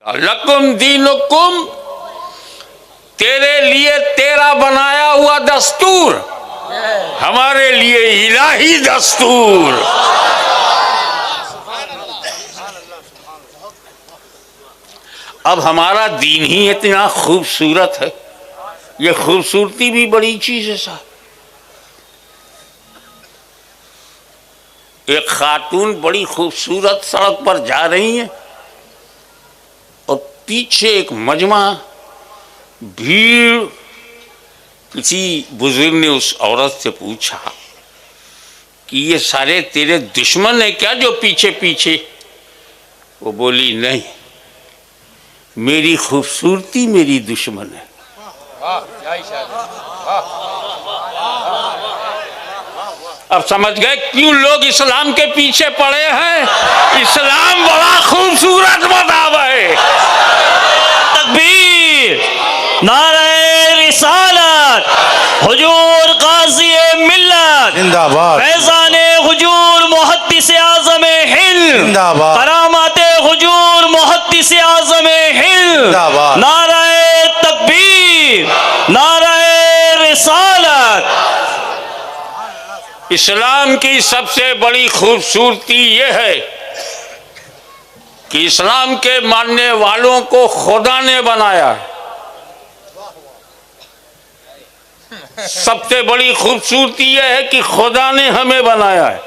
लकुम दीनुकुम, तेरे लिए तेरा बनाया हुआ दस्तूर, हमारे लिए इलाही दस्तूर। अब हमारा दीन ही इतना खूबसूरत है, ये खूबसूरती भी बड़ी चीज है साहब। एक खातून बड़ी खूबसूरत सड़क पर जा रही है और पीछे एक मजमा भीड़। किसी बुजुर्ग ने उस औरत से पूछा कि ये सारे तेरे दुश्मन है क्या जो पीछे पीछे? वो बोली नहीं, मेरी खूबसूरती मेरी दुश्मन है। अब समझ गए क्यों लोग इस्लाम के पीछे पड़े हैं। इस्लाम बड़ा खूबसूरत मज़हब है। तकबीर, नारे रिसालत, हुजूर गाज़ी मिल्लत जिंदाबाद, फैज़ाने हुजूर मुहद्दिस आज़म हिंद जिंदाबाद, करामाते हुजूर मुहद्दिस आज़म हिंद जिंदाबाद, नारे तकबीर, नारे रिसालत। इस्लाम की सबसे बड़ी खूबसूरती यह है कि इस्लाम के मानने वालों को खुदा ने बनाया है। सबसे बड़ी खूबसूरती यह है कि खुदा ने हमें बनाया है।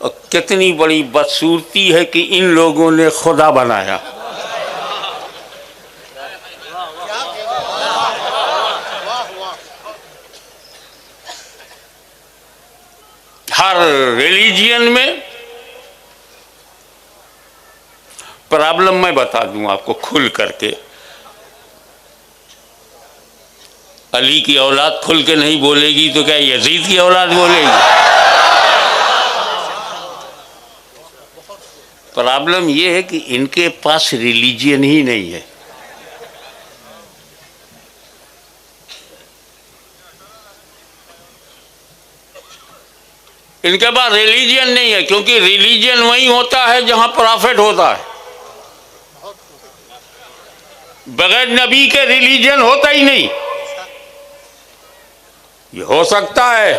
और कितनी बड़ी बदसूरती है कि इन लोगों ने खुदा बनाया। हर रिलीजियन में प्रॉब्लम मैं बता दूं आपको खुल करके। अली की औलाद खुल के नहीं बोलेगी तो क्या यजीद की औलाद बोलेगी? प्रॉब्लम यह है कि इनके पास रिलीजियन ही नहीं है। इनके पास रिलीजियन नहीं है, क्योंकि रिलीजियन वही होता है जहां प्रॉफिट होता है। बगैर नबी के रिलीजियन होता ही नहीं। ये हो सकता है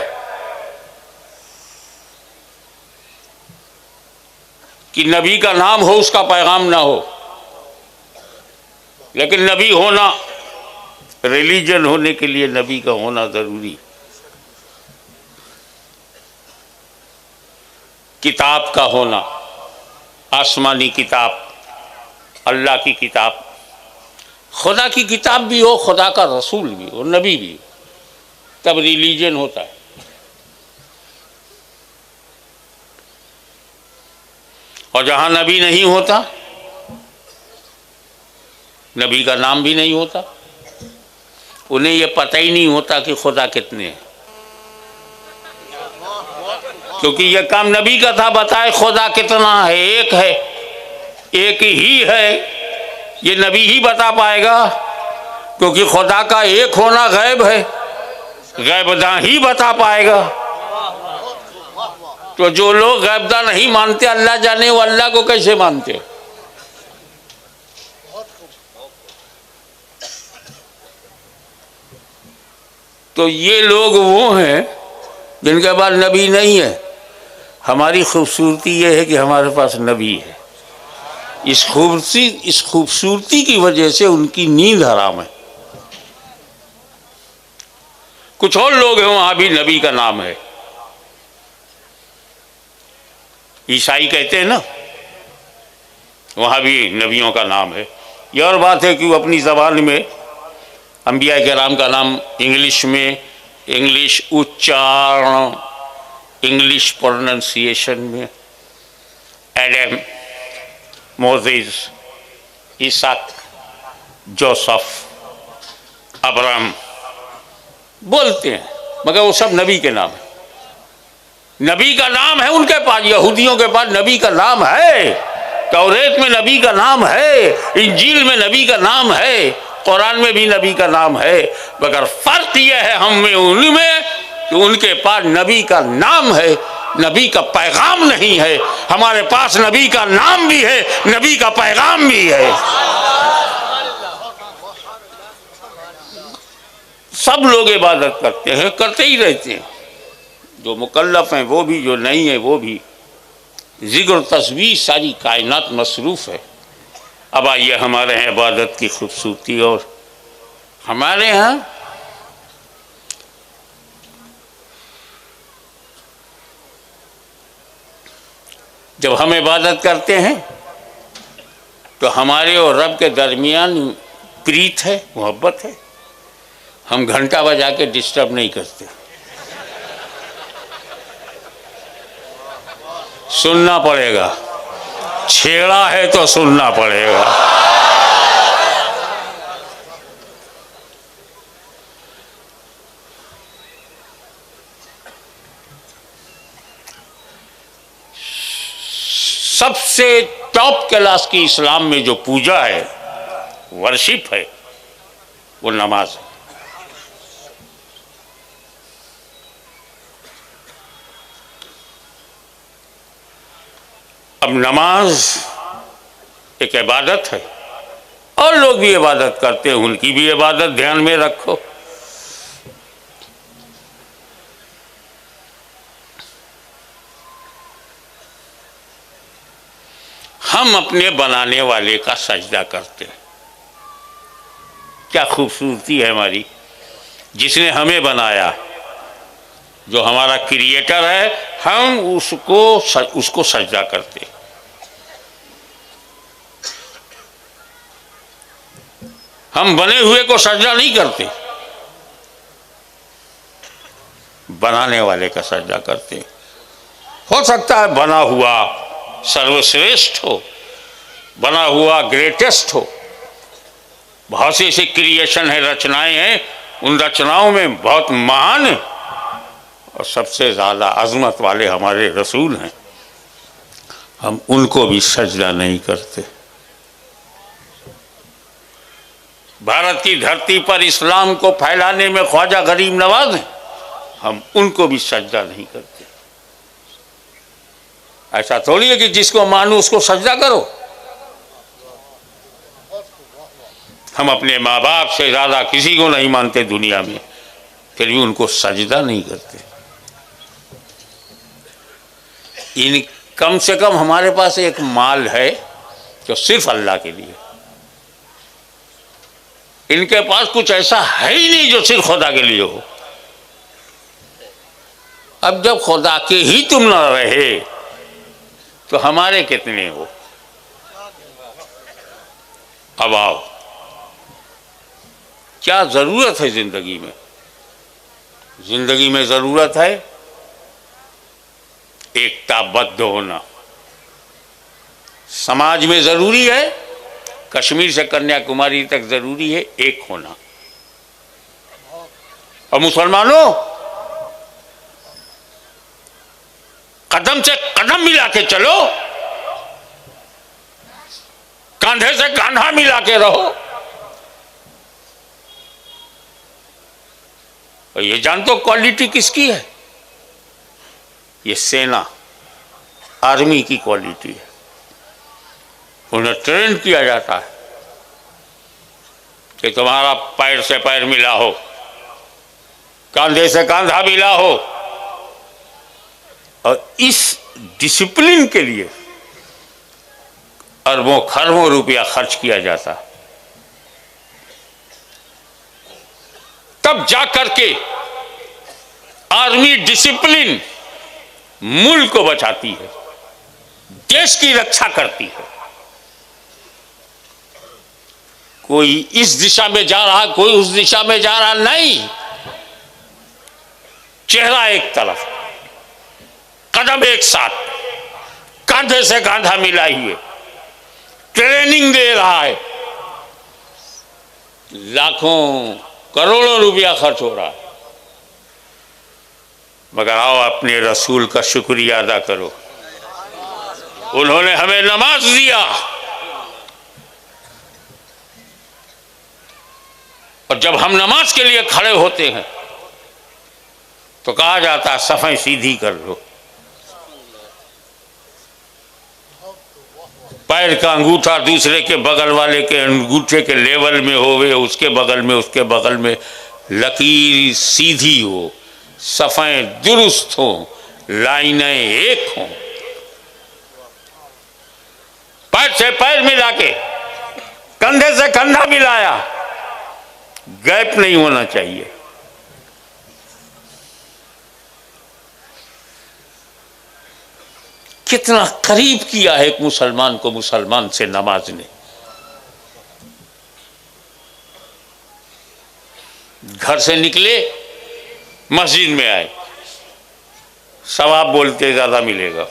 कि नबी का नाम हो, उसका पैगाम ना हो, लेकिन नबी होना, रिलीजन होने के लिए नबी का होना जरूरी। किताब का होना, आसमानी किताब, अल्लाह की किताब, खुदा की किताब भी हो, खुदा का रसूल भी हो, नबी भी हो, तब रिलीजन होता है। और जहां नबी नहीं होता, नबी का नाम भी नहीं होता, उन्हें यह पता ही नहीं होता कि खुदा कितने हैं। क्योंकि यह काम नबी का था, बताए खुदा कितना है। एक है, एक ही है, ये नबी ही बता पाएगा, क्योंकि खुदा का एक होना गैब है, गैबदा ही बता पाएगा। तो जो लोग गैबदा नहीं मानते, अल्लाह जाने वो अल्लाह को कैसे मानते? तो ये लोग वो हैं जिनके पास नबी नहीं है। हमारी खूबसूरती ये है कि हमारे पास नबी है। इस खूबसूरती की वजह से उनकी नींद हराम है। कुछ और लोग हैं वहां भी नबी का नाम है। ईसाई कहते हैं ना, वहां भी नबियों का नाम है। यह और बात है कि वो अपनी ज़बान में अंबिया किराम का नाम इंग्लिश में, इंग्लिश उच्चारण, इंग्लिश प्रोनंसिएशन में, एडम, मोसेस, इसहाक, जोसेफ, अब्राहम बोलते हैं, मगर वो सब नबी के नाम है। नबी का नाम है उनके पास। यहूदियों के पास नबी का नाम है, तौरेत में नबी का नाम है, इंजील में नबी का नाम है, कुरान में भी नबी का नाम है। मगर फर्क यह है हम में उनमें कि उनके पास नबी का नाम है, नबी का पैगाम नहीं है। हमारे पास नबी का नाम भी है, नबी का पैगाम भी है। सब लोग इबादत करते हैं, करते ही रहते हैं, जो मुकल्लफ हैं वो भी, जो नहीं है वो भी। जिक्र तस्बीह सारी कायनात मसरूफ़ है। अब आइए हमारे यहाँ इबादत की खूबसूरती। और हमारे यहाँ जब हम इबादत करते हैं तो हमारे और रब के दरमियान प्रीत है, मोहब्बत है। हम घंटा बजा के डिस्टर्ब नहीं करते, सुनना पड़ेगा, छेड़ा है तो सुनना पड़ेगा। सबसे टॉप क्लास की इस्लाम में जो पूजा है, वर्शिप है, वो नमाज है। अब नमाज एक इबादत है, और लोग भी इबादत करते हैं, उनकी भी इबादत ध्यान में रखो। हम अपने बनाने वाले का सजदा करते हैं। क्या खूबसूरती है हमारी, जिसने हमें बनाया, जो हमारा क्रिएटर है, हम उसको सजदा करते। हम बने हुए को सजदा नहीं करते, बनाने वाले का सजदा करते। हो सकता है बना हुआ सर्वश्रेष्ठ हो, बना हुआ ग्रेटेस्ट हो। बहुत सी ऐसी क्रिएशन है, रचनाएं हैं, उन रचनाओं में बहुत महान है और सबसे ज़्यादा अजमत वाले हमारे रसूल हैं, हम उनको भी सजदा नहीं करते। भारत की धरती पर इस्लाम को फैलाने में ख्वाजा गरीब नवाज हैं, हम उनको भी सजदा नहीं करते। ऐसा थोड़ी है कि जिसको मानो उसको सजदा करो। हम अपने माँ बाप से ज़्यादा किसी को नहीं मानते दुनिया में, फिर भी उनको सजदा नहीं करते। इन कम से कम हमारे पास एक माल है जो सिर्फ अल्लाह के लिए। इनके पास कुछ ऐसा है ही नहीं जो सिर्फ खुदा के लिए हो। अब जब खुदा के ही तुम ना रहे तो हमारे कितने हो। अब आओ, क्या जरूरत है जिंदगी में? जिंदगी में जरूरत है एकताबद्ध होना। समाज में जरूरी है, कश्मीर से कन्याकुमारी तक जरूरी है एक होना। और मुसलमानों, कदम से कदम मिला के चलो, कंधे से कंधा मिला के रहो। और ये जानते हो क्वालिटी किसकी है? ये सेना, आर्मी की क्वालिटी है। उन्हें ट्रेन किया जाता है कि तुम्हारा पैर से पैर मिला हो, कंधे से कंधा मिला हो। और इस डिसिप्लिन के लिए अरबों खरबों रुपया खर्च किया जाता, तब जाकर के आर्मी डिसिप्लिन मुल्क को बचाती है, देश की रक्षा करती है। कोई इस दिशा में जा रहा, कोई उस दिशा में जा रहा नहीं, चेहरा एक तरफ, कदम एक साथ, कंधे से कंधा मिलाए हुए ट्रेनिंग दे रहा है। लाखों करोड़ों रुपया खर्च हो रहा है, मगर आओ अपने रसूल का शुक्रिया अदा करो। उन्होंने हमें नमाज दिया, और जब हम नमाज के लिए खड़े होते हैं तो कहा जाता है सफ़ें सीधी कर लो। पैर का अंगूठा दूसरे के बगल वाले के अंगूठे के लेवल में होवे, उसके बगल में लकीर सीधी हो, सफ़ें दुरुस्त हों, लाइनें एक हों, पैर से पैर मिला के, कंधे से कंधा मिलाया, गैप नहीं होना चाहिए। कितना करीब किया है एक मुसलमान को मुसलमान से नमाज ने। घर से निकले, मस्जिद में आए, सवाब बोलते ज्यादा मिलेगा।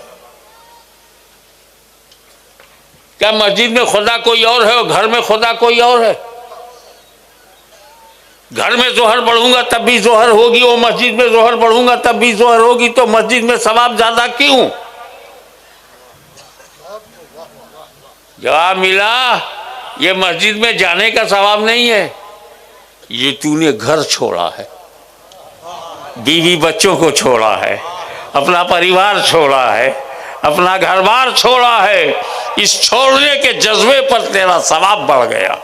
क्या मस्जिद में खुदा कोई और है और घर में खुदा कोई और है? घर में जोहर पढ़ूंगा तब भी जोहर होगी और मस्जिद में जोहर पढ़ूंगा तब भी जोहर होगी, तो मस्जिद में सवाब ज्यादा क्यों? जवाब मिला, ये मस्जिद में जाने का सवाब नहीं है, ये तूने घर छोड़ा है, बीवी बच्चों को छोड़ा है, अपना परिवार छोड़ा है, अपना घर बार छोड़ा है। इस छोड़ने के जज्बे पर तेरा सवाब बढ़ गया।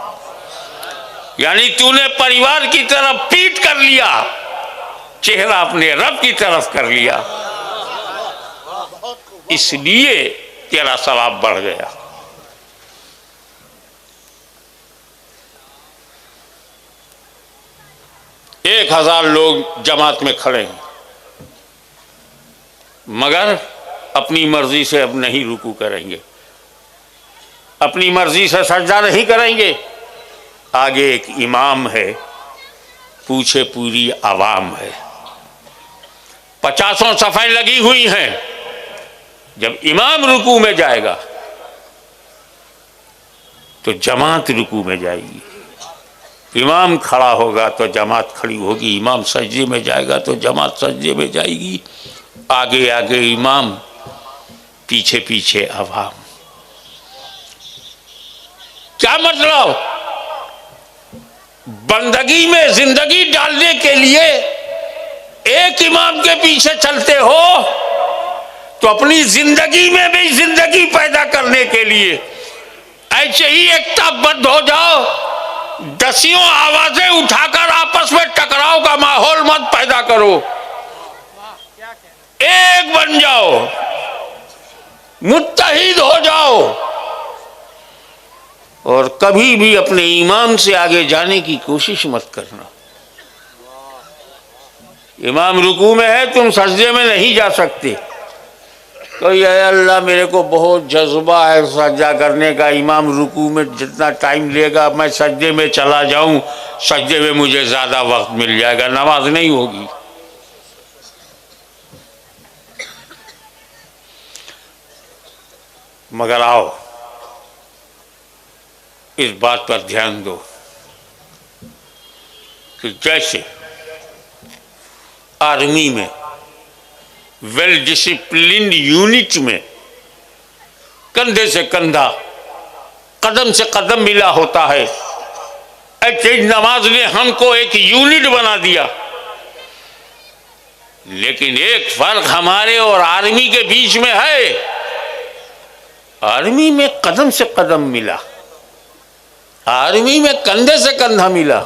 यानी तूने परिवार की तरफ पीठ कर लिया, चेहरा अपने रब की तरफ कर लिया, इसलिए तेरा सवाब बढ़ गया। एक 1000 लोग जमात में खड़े हैं, मगर अपनी मर्जी से अब नहीं रुकू करेंगे, अपनी मर्जी से सजदा नहीं करेंगे। आगे एक इमाम है, पूछे पूरी आवाम है, 50 सफ़ें लगी हुई हैं। जब इमाम रुकू में जाएगा तो जमात रुकू में जाएगी, इमाम खड़ा होगा तो जमात खड़ी होगी, इमाम सजदे में जाएगा तो जमात सजदे में जाएगी, आगे आगे इमाम, पीछे पीछे अवाम। क्या मतलब? बंदगी में जिंदगी डालने के लिए एक इमाम के पीछे चलते हो तो अपनी जिंदगी में भी जिंदगी पैदा करने के लिए ऐसे ही एकताबद्ध हो जाओ, दसियों आवाजें उठाकर आपस में टकराव का माहौल मत पैदा करो, एक बन जाओ, मुत्तहिद हो जाओ और कभी भी अपने इमाम से आगे जाने की कोशिश मत करना। इमाम रुकू में है, तुम सजदे में नहीं जा सकते। तो ये अल्लाह मेरे को बहुत जज्बा है सजदा करने का, इमाम रुकू में जितना टाइम लेगा मैं सजदे में चला जाऊं, सजदे में मुझे ज़्यादा वक्त मिल जाएगा, नमाज नहीं होगी। मगर आओ इस बात पर ध्यान दो कि जैसे आर्मी में वेल डिसिप्लिन्ड यूनिट में कंधे से कंधा, कदम से कदम मिला होता है, ऐसे नमाज ने हमको एक यूनिट बना दिया। लेकिन एक फर्क हमारे और आर्मी के बीच में है, आर्मी में कदम से कदम मिला, आर्मी में कंधे से कंधा मिला,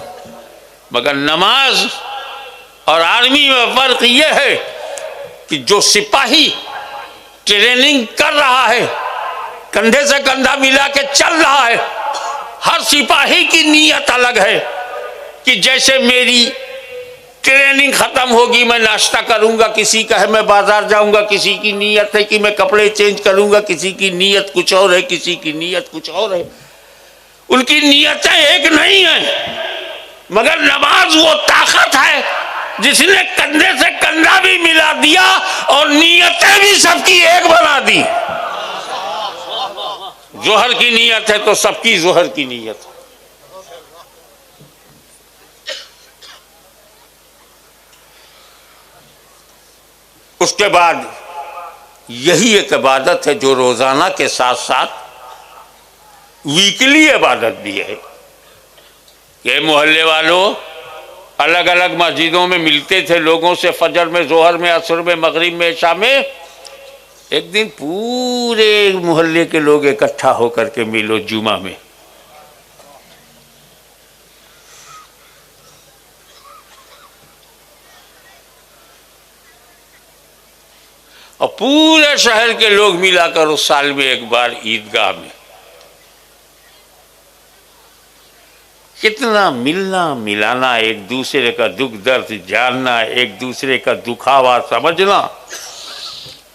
मगर नमाज और आर्मी में फर्क यह है कि जो सिपाही ट्रेनिंग कर रहा है, कंधे से कंधा मिला के चल रहा है, हर सिपाही की नीयत अलग है कि जैसे मेरी ट्रेनिंग खत्म होगी मैं नाश्ता करूंगा, किसी का है मैं बाजार जाऊंगा, किसी की नीयत है कि मैं कपड़े चेंज करूंगा, किसी की नीयत कुछ और है, किसी की नीयत कुछ और है। उनकी नीयतें एक नहीं है, मगर नमाज वो ताकत है जिसने कंधे से कंधा भी मिला दिया और नीयतें भी सबकी एक बना दी। जोहर की नीयत है तो सबकी जोहर की नीयत है। उसके बाद यही एक इबादत है जो रोजाना के साथ साथ वीकली इबादत भी है। ये मोहल्ले वालों अलग अलग मस्जिदों में मिलते थे लोगों से, फजर में, जोहर में, असर में, मगरिब में, इशा में। एक दिन पूरे मोहल्ले के लोग इकट्ठा होकर के मिलो जुमा में। और पूरे शहर के लोग मिला करो साल में एक बार ईदगाह में। कितना मिलना मिलाना, एक दूसरे का दुख दर्द जानना, एक दूसरे का दुखावा समझना,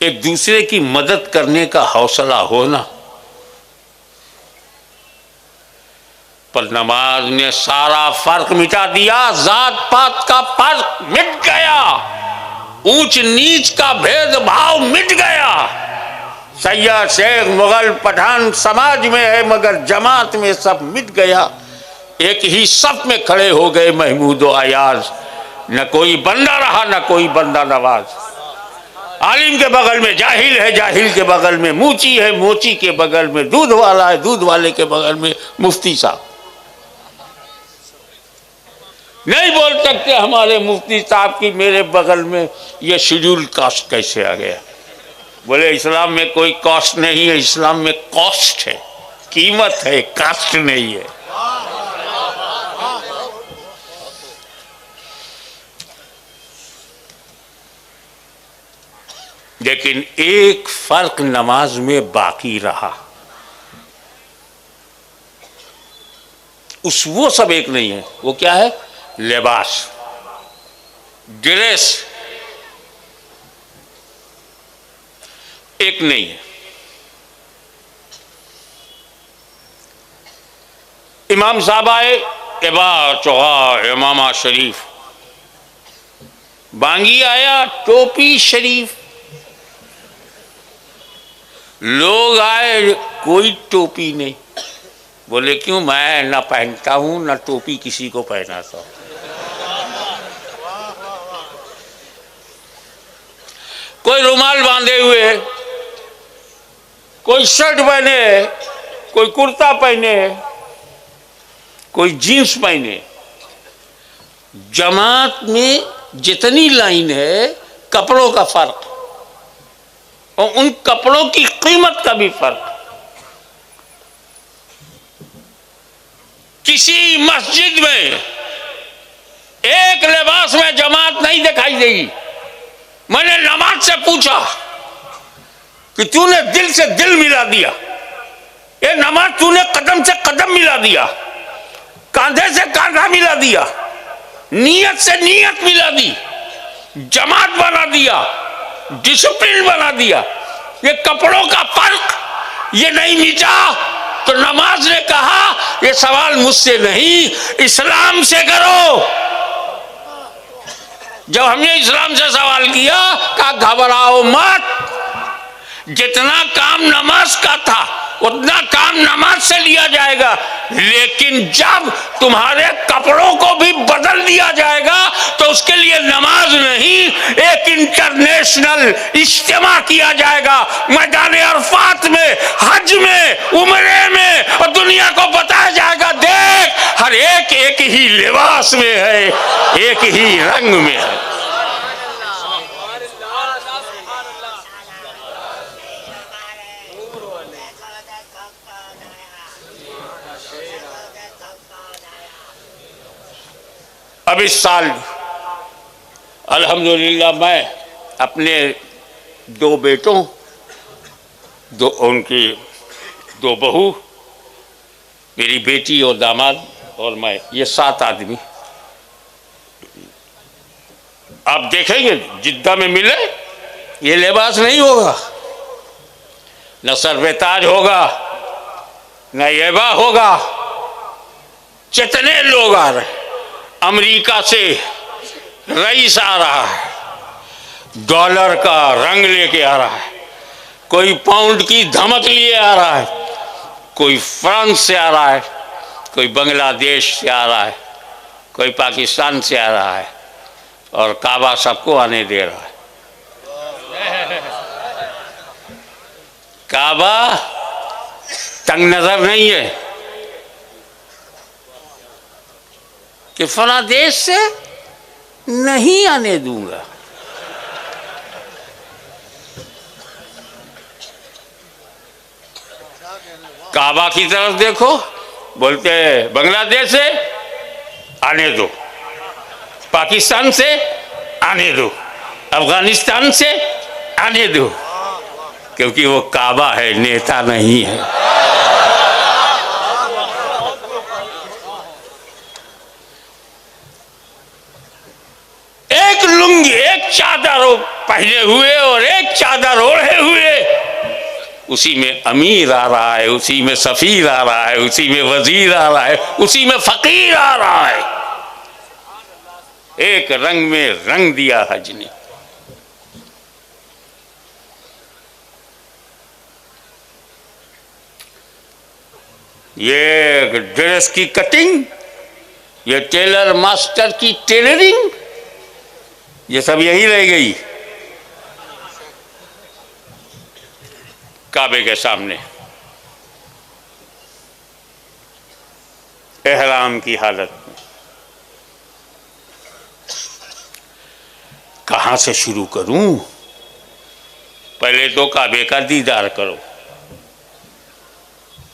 एक दूसरे की मदद करने का हौसला होना। पर नमाज ने सारा फर्क मिटा दिया, जात पात का फर्क मिट गया, ऊंच नीच का भेदभाव मिट गया। सैयद शेख मुगल पठान समाज में है मगर जमात में सब मिट गया। एक ही सफ में खड़े हो गए महमूद और अयाज, न कोई बंदा रहा न कोई बंदा नवाज। आलिम के बगल में जाहिल है, जाहिल के बगल में मूची है, मूची के बगल में दूध वाला है, दूध वाले के बगल में मुफ्ती साहब। नहीं बोल सकते हमारे मुफ्ती साहब की मेरे बगल में ये शेड्यूल कास्ट कैसे आ गया। बोले इस्लाम में कोई कास्ट नहीं है, इस्लाम में कॉस्ट है, कीमत है, कास्ट नहीं है। लेकिन एक फर्क नमाज में बाकी रहा, वो सब एक नहीं है। वो क्या है? लिबास, ड्रेस एक नहीं है। इमाम साहब आए, एबा चौहा इमामा शरीफ, बांगी आया टोपी शरीफ, लोग आए कोई टोपी नहीं। बोले क्यों? मैं ना पहनता हूं ना टोपी किसी को पहनाता हूं। कोई रुमाल बांधे हुए, कोई शर्ट पहने, कोई कुर्ता पहने, कोई जीन्स पहने। जमात में जितनी लाइन है कपड़ों का फर्क और उन कपड़ों की कीमत का भी फर्क। किसी मस्जिद में एक लिबास में जमात नहीं दिखाई देगी। मैंने नमाज से पूछा कि तूने दिल से दिल मिला दिया, ये नमाज तूने कदम से कदम मिला दिया, कांधे से कांधा मिला दिया, नीयत से नीयत मिला दी, जमात बना दिया, डिसिप्लिन बना दिया। ये कपड़ों का फर्क ये नहीं मिटा तो नमाज ने कहा ये सवाल मुझसे नहीं इस्लाम से करो। जब हमने इस्लाम से सवाल किया, कहा घबराओ मत, जितना काम नमाज का था उतना काम नमाज से लिया जाएगा, लेकिन जब तुम्हारे कपड़ों को भी बदल दिया जाएगा तो उसके लिए नमाज नहीं एक इंटरनेशनल इज्तिमा किया जाएगा मैदान अरफात में, हज में, उम्रे में, और दुनिया को बताया जाएगा देख हर एक ही लिबास में है, एक ही रंग में है। अब इस साल अल्हम्दुलिल्लाह मैं अपने दो बेटों, उनकी दो बहू, मेरी बेटी और दामाद और मैं, ये 7 आदमी आप देखेंगे जिद्दा में मिले, ये लिबास नहीं होगा, न सर पे ताज होगा, न येबा होगा। जितने लोग आ रहे, अमेरिका से रईस आ रहा है, डॉलर का रंग लेके आ रहा है, कोई पाउंड की धमक लिए आ रहा है, कोई फ्रांस से आ रहा है, कोई बांग्लादेश से आ रहा है, कोई पाकिस्तान से आ रहा है, और काबा सबको आने दे रहा है। काबा तंग नजर नहीं है कि फला देश से नहीं आने दूंगा। काबा की तरफ देखो, बोलते हैं बांग्लादेश से आने दो, पाकिस्तान से आने दो, अफगानिस्तान से आने दो, क्योंकि वो काबा है, नेता नहीं है। एक लुंगी, एक चादर पहने हुए और एक चादर ओढ़े हुए, उसी में अमीर आ रहा है, उसी में सफीर आ रहा है, उसी में वजीर आ रहा है, उसी में फकीर आ रहा है। एक रंग में रंग दिया हज ने। ये ड्रेस की कटिंग, ये टेलर मास्टर की टेलरिंग, ये सब यही रह गई काबे के सामने। एहराम की हालत में कहां से शुरू करूं? पहले तो काबे का दीदार करो।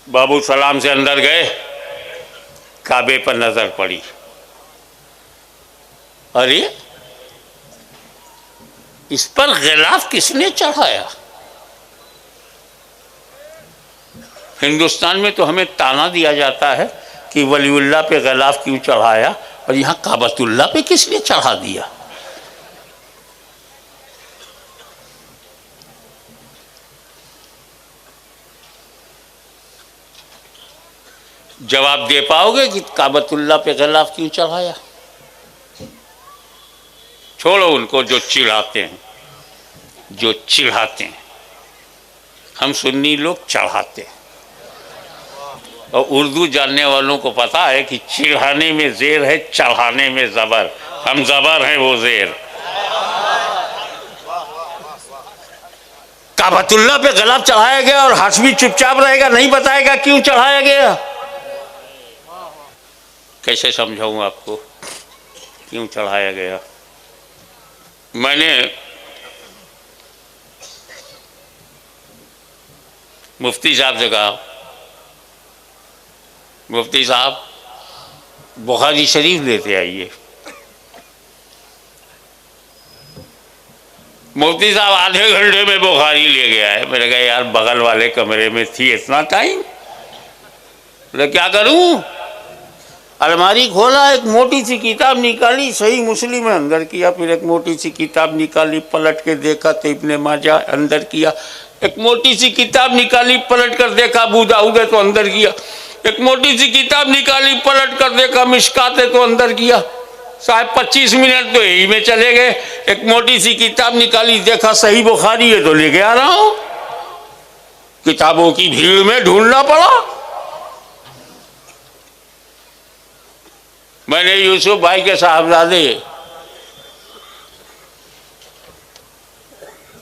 बाबू सलाम से अंदर गए, काबे पर नजर पड़ी, अरे इस पर गिलाफ किसने चढ़ाया? हिंदुस्तान में तो हमें ताना दिया जाता है कि वलीउल्लाह पे गिलाफ क्यों चढ़ाया, और यहां काबतुल्लाह पे किसने चढ़ा दिया? जवाब दे पाओगे कि काबतुल्लाह पे गिलाफ क्यों चढ़ाया? छोड़ो उनको जो चिढ़ाते हैं, जो चिढ़ाते हैं। हम सुन्नी लोग चढ़ाते हैं, और उर्दू जानने वालों को पता है कि चिढ़ाने में जेर है, चढ़ाने में जबर। हम जबर हैं, वो जेर। काबतुल्लाह पे गिलाफ चढ़ाया गया और हाशमी चुपचाप रहेगा, नहीं बताएगा क्यों चढ़ाया गया। कैसे समझाऊं आपको क्यों चढ़ाया गया? मैंने मुफ्ती साहब से कहा, मुफ्ती साहब बुखारी शरीफ लेते आइए। मुफ्ती साहब आधे घंटे में बुखारी ले गया है। मैंने कहा यार बगल वाले कमरे में थी, इतना टाइम? बोले क्या करूं? अलमारी खोला, एक मोटी सी किताब निकाली, सही मुस्लिम में अंदर किया, फिर एक मोटी सी किताब निकाली, पलट के देखा तो इब्ने माजा, अंदर किया। एक मोटी सी किताब निकाली, पलट कर देखा अबू दाऊद है तो अंदर किया। एक मोटी सी किताब निकाली, पलट कर देखा मिशकात है तो अंदर किया। साहब 25 मिनट तो यही में चले गए। एक मोटी सी किताब निकाली, देखा सही बुखारी है तो लेके आ रहा हूं। किताबों की भीड़ में ढूंढना पड़ा। मैंने यूसुफ भाई के साहबजादे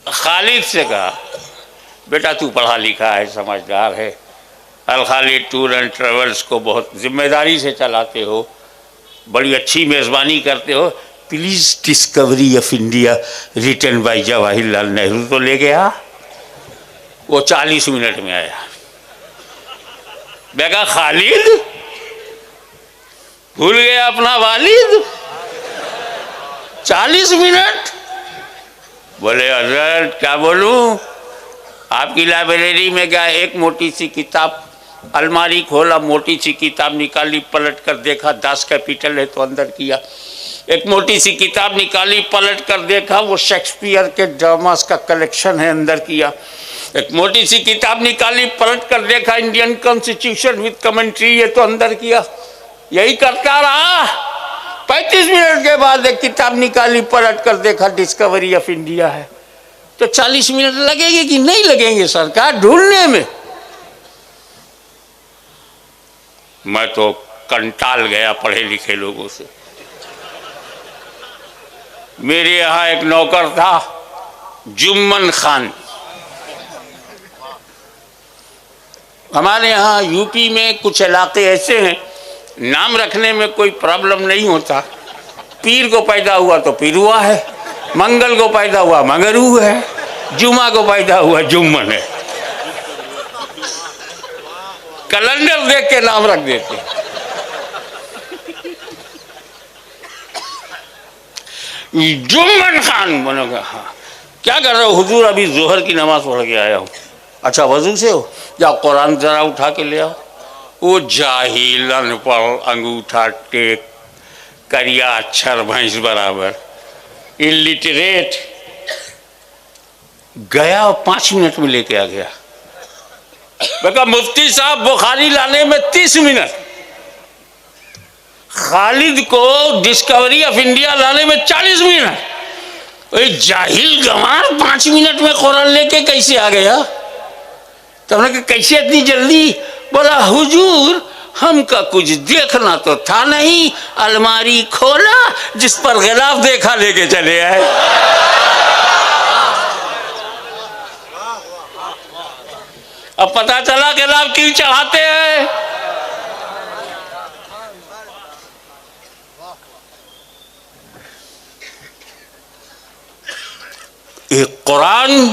खालिद से कहा, बेटा तू पढ़ा लिखा है, समझदार है, अल खालिद टूर एंड ट्रेवल्स को बहुत जिम्मेदारी से चलाते हो, बड़ी अच्छी मेज़बानी करते हो, please discovery of India written by Jawaharlal Nehru तो ले गया। वो 40 मिनट में आया। मैं कहा खालिद भूल गया अपना वालिद? 40 मिनट? बोले हजरत क्या बोलूं, आपकी लाइब्रेरी में गया, एक मोटी सी किताब, अलमारी खोला, मोटी सी किताब निकाली, पलट कर देखा 10 कैपिटल है तो अंदर किया। एक मोटी सी किताब निकाली, पलट कर देखा वो शेक्सपियर के ड्रामास का कलेक्शन है, अंदर किया। एक मोटी सी किताब निकाली, पलट कर देखा इंडियन कॉन्स्टिट्यूशन विद कमेंट्री है तो अंदर किया। यही करता रहा। 35 मिनट के बाद एक किताब निकाली, पलट कर देखा डिस्कवरी ऑफ इंडिया है। तो 40 मिनट लगेंगे कि नहीं लगेंगे सरकार ढूंढने में? मैं तो कंटाल गया पढ़े लिखे लोगों से। मेरे यहाँ एक नौकर था जुम्मन खान। हमारे यहाँ यूपी में कुछ इलाके ऐसे हैं नाम रखने में कोई प्रॉब्लम नहीं होता। पीर को पैदा हुआ तो पिरुआ है, मंगल को पैदा हुआ मगरू है, जुमा को पैदा हुआ जुम्मन है। कैलेंडर देख के नाम रख देते। जुम्मन खान बनोगा। हाँ, क्या कर रहे हो? हुजूर अभी जोहर की नमाज पढ़ के आया हूँ। अच्छा वजू से हो, जाओ कुरान जरा उठा के ले आओ। वो जाहिल अनपढ़ अंगूठा टेक करिया अक्षर भैंस बराबर इलिटरेट गया और 5 मिनट में लेके आ गया। बेटा मुफ्ती साहब बुखारी लाने में 30 मिनट, खालिद को डिस्कवरी ऑफ इंडिया लाने में 40 मिनट, जाहिल गंवार 5 मिनट में कुरान लेके कैसे आ गया? तो हमने कहा कैसे इतनी जल्दी? बोला हुजूर हमका कुछ देखना तो था नहीं, अलमारी खोला जिस पर गिलाफ देखा लेके चले आए। अब पता चला गिलाफ क्यों चढ़ाते हैं। एक कुरान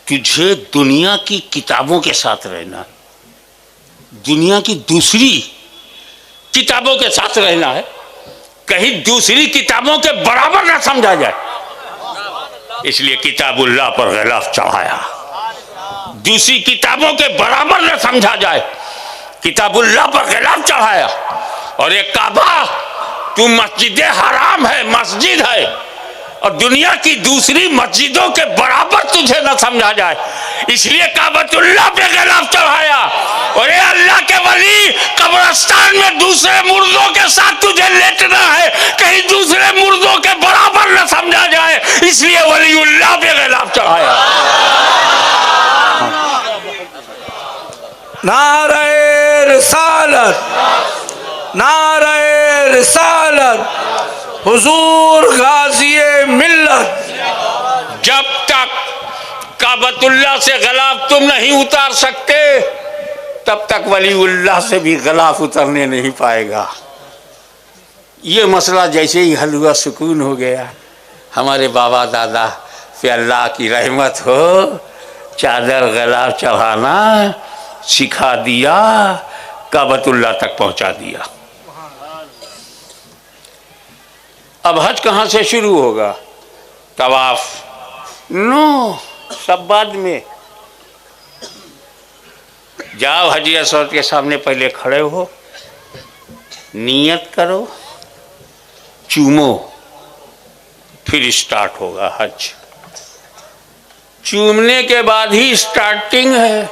तुझे दुनिया की किताबों के साथ रहना, दुनिया की दूसरी किताबों के साथ रहना है, कहीं दूसरी किताबों के बराबर ना समझा जाए, इसलिए किताबुल्लाह पर गिलाफ चढ़ाया। दूसरी किताबों के बराबर न समझा जाए, किताबुल्लाह पर गिलाफ चढ़ाया। और एक काबा तू मस्जिद हराम है, मस्जिद है, और दुनिया की दूसरी मस्जिदों के बराबर तुझे न समझा जाए, इसलिए काबतुल्लाह पे गिलाफ चढ़ाया। और ये अल्लाह के वली कब्रिस्तान में दूसरे मुर्दों के साथ तुझे लेटना है, कहीं दूसरे मुर्दों के बराबर न समझा जाए, इसलिए वलीउल्लाह पे गिलाफ चढ़ाया। नारे रिसालत, नारे रिसालत, हुजूर गाज़िए मिल्लत। जब तक काबतुल्लाह से गिलाफ तुम नहीं उतार सकते, तब तक वलीउल्लाह से भी गिलाफ उतरने नहीं पाएगा। ये मसला जैसे ही हल हुआ, सुकून हो गया। हमारे बाबा दादा पे अल्लाह की रहमत हो, चादर गिलाफ चढ़ाना सिखा दिया, काबतुल्लाह तक पहुंचा दिया। अब हज कहाँ से शुरू होगा? तवाफ नो, सब बाद में। जाओ हजर असवद के सामने पहले खड़े हो, नियत करो, चूमो, फिर स्टार्ट होगा हज। चूमने के बाद ही स्टार्टिंग है।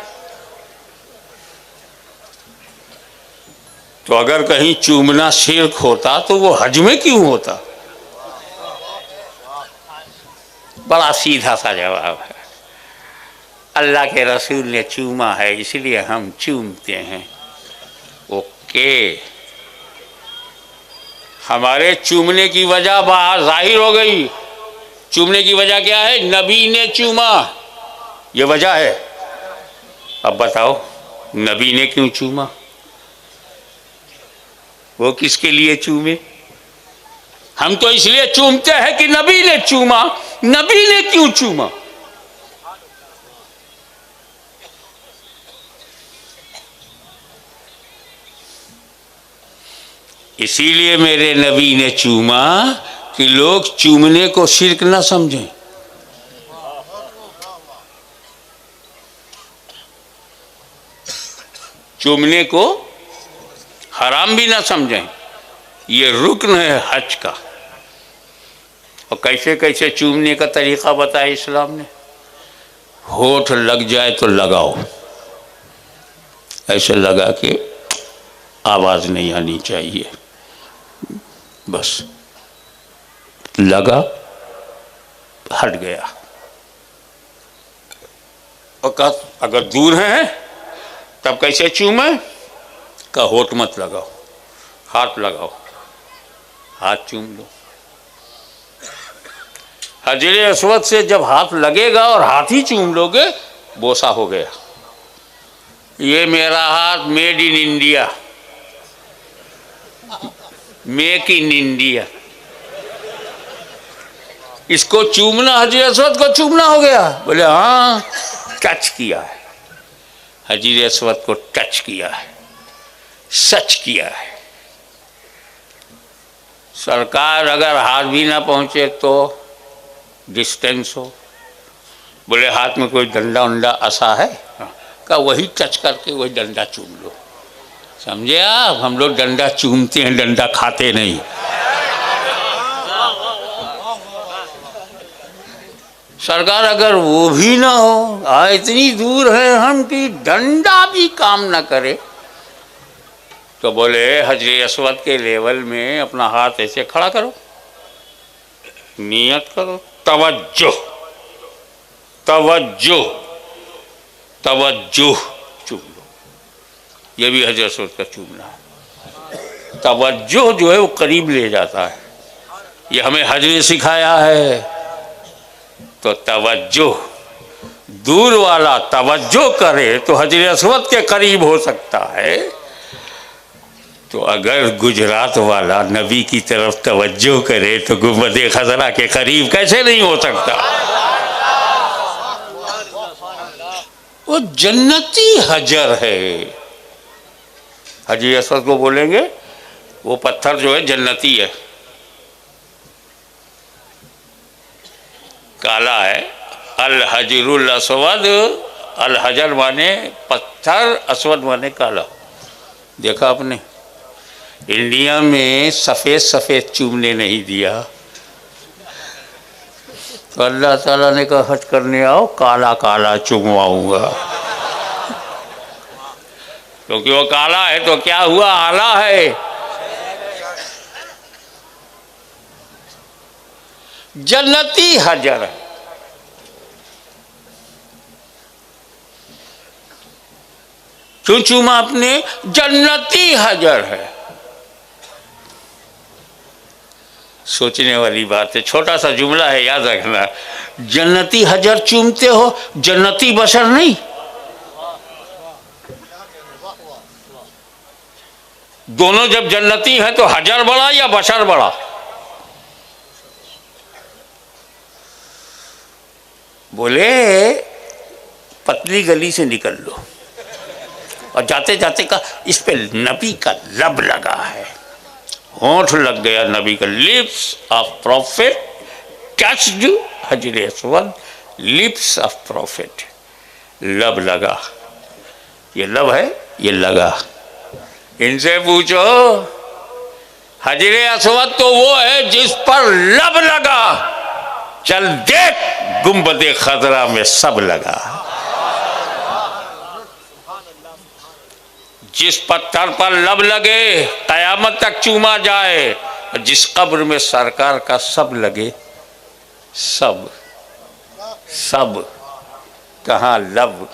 तो अगर कहीं चूमना शिर्क होता तो वो हज में क्यों होता? बड़ा सीधा सा जवाब है, अल्लाह के रसूल ने चूमा है इसलिए हम चूमते हैं। ओके, हमारे चूमने की वजह बाहर जाहिर हो गई। चूमने की वजह क्या है? नबी ने चूमा, ये वजह है। अब बताओ नबी ने क्यों चूमा? वो किसके लिए चूमे? हम तो इसलिए चूमते हैं कि नबी ने चूमा। नबी ने क्यों चूमा? इसीलिए मेरे नबी ने चूमा कि लोग चूमने को शिर्क ना समझें। चूमने को हराम भी ना समझें, ये रुकन है हज का। और कैसे कैसे चूमने का तरीका बताया इस्लाम ने। होठ लग जाए तो लगाओ, ऐसे लगा के आवाज़ नहीं आनी चाहिए, बस लगा, हट गया। और अगर दूर है तब कैसे चूमे? का होठ मत लगाओ, हाथ लगाओ, हाथ चूम लो। हजरे अस्वद से जब हाथ लगेगा और हाथ ही चूम लोगे, बोसा हो गया। ये मेरा हाथ made in India, make in India, इसको चूमना, हजरे अस्वद को चूमना हो गया। बोले हाँ, टच किया है, हजरे अस्वद को टच किया है, सच किया है। सरकार अगर हाथ भी ना पहुंचे तो डिस्टेंस हो। बोले हाथ में कोई डंडा उंडा ऐसा है का वही टच करके वही डंडा चूम लो। समझे आप, हम लोग डंडा चूमते हैं, डंडा खाते नहीं। सरकार अगर वो भी ना हो, इतनी दूर है हम कि डंडा भी काम ना करे, तो बोले हजरे अस्वद के लेवल में अपना हाथ ऐसे खड़ा करो, नियत करो, तवज्जो तवज्जो तवज्जो चूम लो। ये भी हजरत अस्वद का चूमना है। तवज्जो जो है वो करीब ले जाता है, ये हमें हज ने सिखाया है। तो तवज्जो, दूर वाला तवज्जो करे तो हजरे अस्वद के करीब हो सकता है। तो अगर गुजरात वाला नबी की तरफ तवज्जो करे तो गुंबद खजरा के करीब कैसे नहीं हो सकता। वो जन्नती हजर है। हजरे अस्वद को बोलेंगे वो पत्थर जो है जन्नती है, काला है। अल हजरुल अस्वद, अल हजर माने पत्थर, अस्वद माने काला। देखा आपने, इंडिया में सफ़ेद सफ़ेद चूमने नहीं दिया, तो अल्लाह ताला ने कहा हज करने आओ काला काला चुमवाऊंगा। क्योंकि वो काला है तो क्या हुआ, आला है। जन्नती हजर है। क्यों चूमा आपने, जन्नती हजर है। सोचने वाली बात है, छोटा सा जुमला है, याद रखना। जन्नती हजर चूमते हो, जन्नती बशर नहीं। दोनों जब जन्नती हैं तो हजर बड़ा या बशर बड़ा। बोले पतली गली से निकल लो और जाते जाते का इस पे नबी का लब लगा है, होंठ लग गया नबी का। लिप्स ऑफ प्रॉफिट टच्ड हजरे अस्वद, लिप्स ऑफ प्रॉफिट, लब लगा। ये लब है, ये लगा। इनसे पूछो हजरे अस्वद तो वो है जिस पर लब लगा। चल देख गुंबदे खजरा में सब लगा। जिस पत्थर पर लब लगे कयामत तक चूमा जाए, जिस कब्र में सरकार का सब लगे, सब सब, कहाँ लब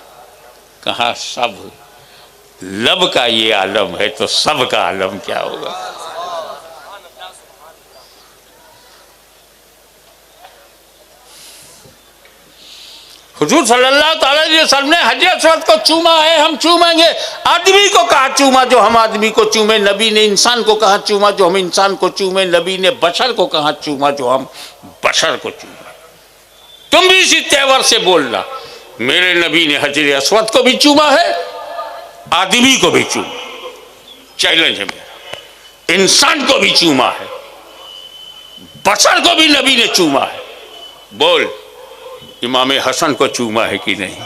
कहाँ सब। लब का ये आलम है तो सब का आलम क्या होगा। हुजूर सल्लल्लाहु अलैहि वसल्लम ने हजरत अस्वद को चूमा है, हम चूमेंगे। आदमी को कहा चूमा जो हम आदमी को चूमे, नबी ने इंसान को कहा चूमा जो हम इंसान को चूमे, नबी ने बशर को कहा चूमा जो हम बशर को चूमे। तुम भी इसी तेवर से बोलना, मेरे नबी ने हजरत अस्वद को भी चूमा है, आदमी को भी चूमा। चैलेंज है मेरा, इंसान को भी चूमा है, बशर को भी नबी ने चूमा है। बोल, इमाम हसन को चूमा है कि नहीं,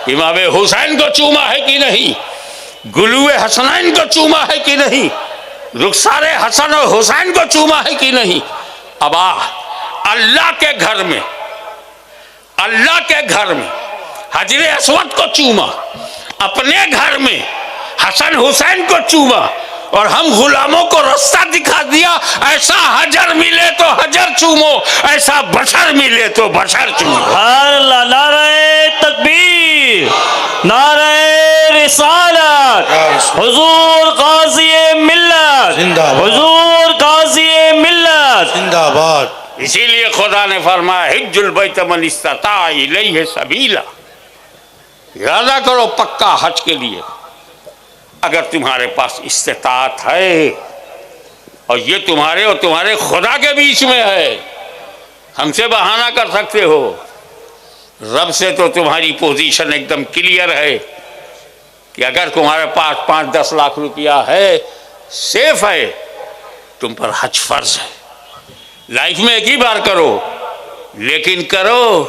इमाम हुसैन को चूमा है कि नहीं, गुलुए हसनैन को चूमा है कि नहीं, रुखसारे हसन और हुसैन को चूमा है कि नहीं। अब अल्लाह के घर में, अल्लाह के घर में हजरे अस्वद को चूमा, अपने घर में हसन हुसैन को चूमा, और हम गुलामों को रास्ता दिखा दिया, ऐसा हजर मिले तो हजर चूमो, ऐसा बशर मिले तो बशर चूमो। नारे तकबीर, नारे रिसालत, हुजूर गाज़ी मिल्लत, हुजूर गाज़ी मिल्लत जिंदाबाद। इसीलिए खुदा ने फरमाया हिज्जुल बैत मन इस्तता इलैहि सबीला, इरादा करो पक्का हज के लिए अगर तुम्हारे पास इस्तिताअत है, और ये तुम्हारे और तुम्हारे खुदा के बीच में है। हमसे बहाना कर सकते हो, रब से तो तुम्हारी पोजीशन एकदम क्लियर है कि अगर तुम्हारे पास 5-10 लाख रुपया है, सेफ है, तुम पर हज फर्ज है। लाइफ में एक ही बार करो, लेकिन करो